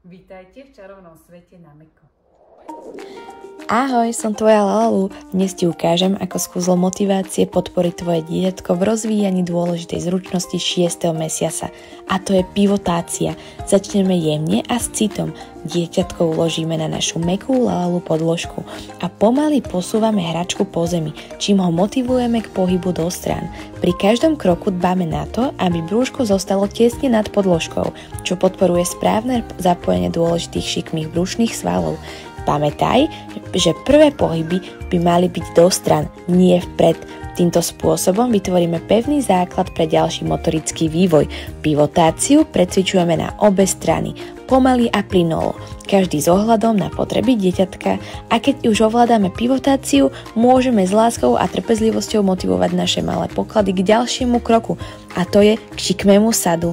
Vítajte v čarovnom svete na Meko. Ahoj, som tvoja Lalu. Dnes ti ukážem, ako z kúzlo motivácie podporiť tvoje dieťatko v rozvíjaní dôležitej zručnosti 6. mesiaca. A to je pivotácia. Začneme jemne a s citom. Dieťatko uložíme na našu mäkkú Lalu podložku a pomaly posúvame hračku po zemi, čím ho motivujeme k pohybu do strán. Pri každom kroku dbáme na to, aby brúško zostalo tesne nad podložkou, čo podporuje správne zapojenie dôležitých šikmých brušných svalov. Pamätaj, že prvé pohyby by mali byť do stran, nie vpred. Týmto spôsobom vytvoríme pevný základ pre ďalší motorický vývoj. Pivotáciu precvičujeme na obe strany, pomaly a plynulo, každý s ohľadom na potreby dieťatka, a keď už ovládame pivotáciu, môžeme s láskou a trpezlivosťou motivovať naše malé poklady k ďalšiemu kroku, a to je k šikmému sadu.